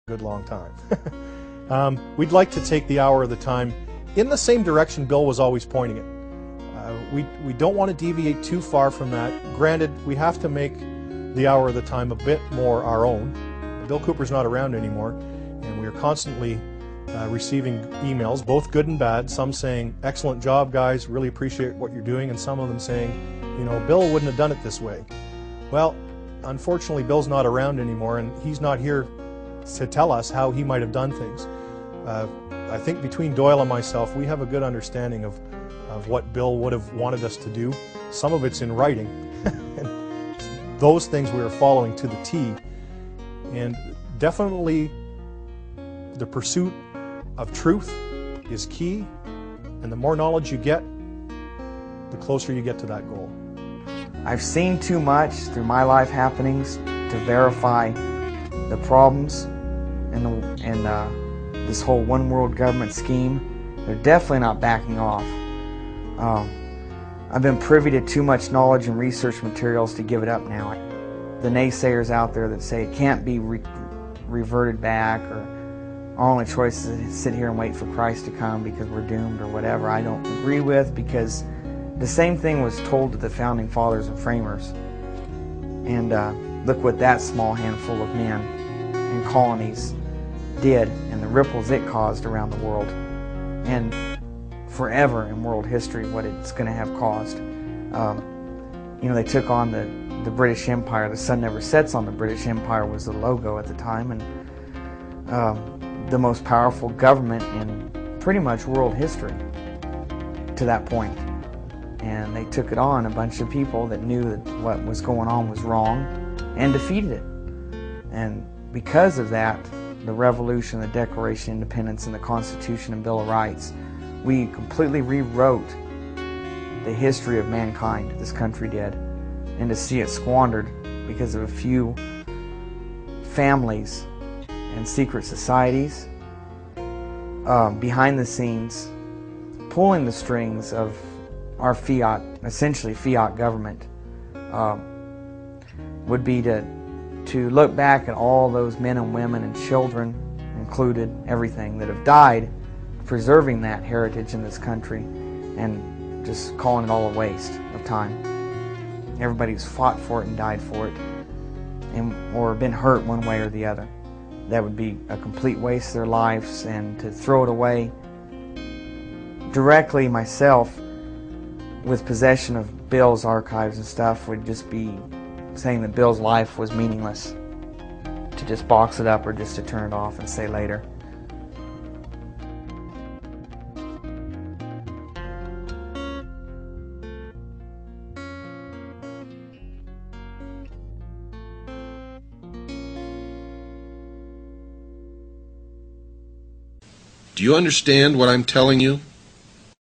good long time. We'd like to take the hour of the time in the same direction Bill was always pointing it. We don't want to deviate too far from that. Granted, we have to make the hour of the time a bit more our own. Bill Cooper's not around anymore, and we are constantly receiving emails, both good and bad, some saying, excellent job guys, really appreciate what you're doing, and some of them saying, you know, Bill wouldn't have done it this way. Well, unfortunately Bill's not around anymore, and he's not here to tell us how he might have done things. I think between Doyle and myself, we have a good understanding of what Bill would have wanted us to do. Some of it's in writing, and those things we are following to the T. And definitely the pursuit of truth is key, and the more knowledge you get, the closer you get to that goal. I've seen too much through my life happenings to verify the problems and this whole one world government scheme. They're definitely not backing off. I've been privy to too much knowledge and research materials to give it up now. The naysayers out there that say it can't be reverted back, or our only choice is to sit here and wait for Christ to come because we're doomed or whatever, I don't agree with, because the same thing was told to the founding fathers and framers. And look what that small handful of men and colonies did and the ripples it caused around the world, and forever in world history what it's going to have caused. You know, they took on the British Empire. The sun never sets on the British Empire was the logo at the time, and the most powerful government in pretty much world history to that point. And they took it on, a bunch of people that knew that what was going on was wrong, and defeated it. And because of that, the Revolution, the Declaration of Independence, and the Constitution and Bill of Rights, we completely rewrote the history of mankind, this country did. And to see it squandered because of a few families and secret societies behind the scenes pulling the strings of our fiat, essentially fiat government, would be to look back at all those men and women and children included, everything that have died preserving that heritage in this country, and just calling it all a waste of time. Everybody who's fought for it and died for it, or been hurt one way or the other. That would be a complete waste of their lives, and to throw it away directly myself with possession of Bill's archives and stuff would just be saying that Bill's life was meaningless, to just box it up or just to turn it off and say later. Do you understand what I'm telling you?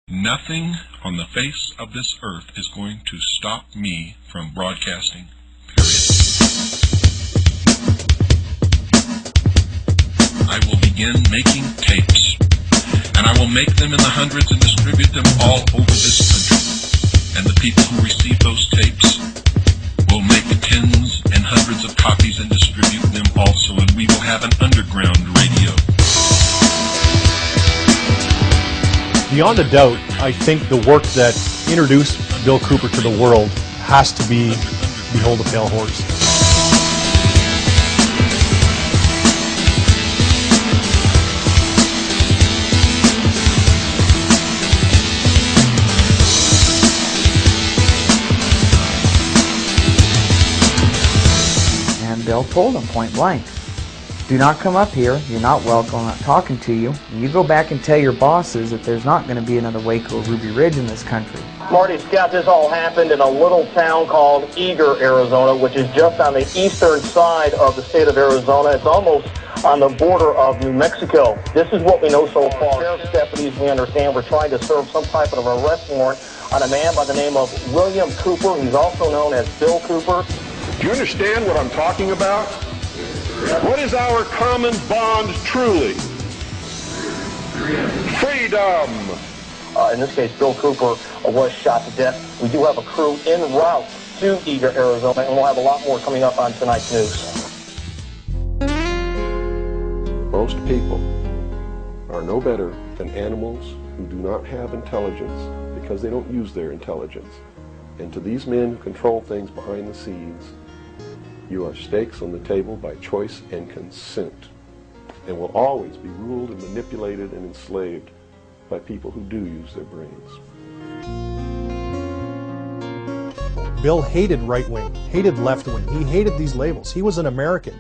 Nothing on the face of this earth is going to stop me from broadcasting, period. I will begin making tapes, and I will make them in the hundreds and distribute them all over this country. And the people who receive those tapes will make tens and hundreds of copies and distribute them also, and we will have an underground radio. Beyond a doubt, I think the work that introduced Bill Cooper to the world has to be Behold a Pale Horse. And Bill told him point blank, do not come up here, you're not welcome, I'm not talking to you. And you go back and tell your bosses that there's not going to be another Waco or Ruby Ridge in this country. Marty Scott, this all happened in a little town called Eager, Arizona, which is just on the eastern side of the state of Arizona. It's almost on the border of New Mexico. This is what we know so far. Sheriff's deputies, we understand, were trying to serve some type of arrest warrant on a man by the name of William Cooper. He's also known as Bill Cooper. Do you understand what I'm talking about? What is our common bond truly? Freedom! In this case, Bill Cooper was shot to death. We do have a crew en route to Eager, Arizona, and we'll have a lot more coming up on tonight's news. most people are no better than animals who do not have intelligence because they don't use their intelligence. And to these men who control things behind the scenes, you are stakes on the table by choice and consent, and will always be ruled and manipulated and enslaved by people who do use their brains. Bill hated right wing, hated left wing. He hated these labels. He was an American.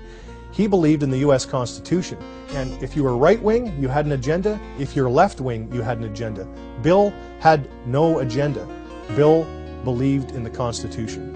He believed in the U.S. Constitution. And if you were right wing, you had an agenda. If you're left wing, you had an agenda. Bill had no agenda. Bill believed in the Constitution.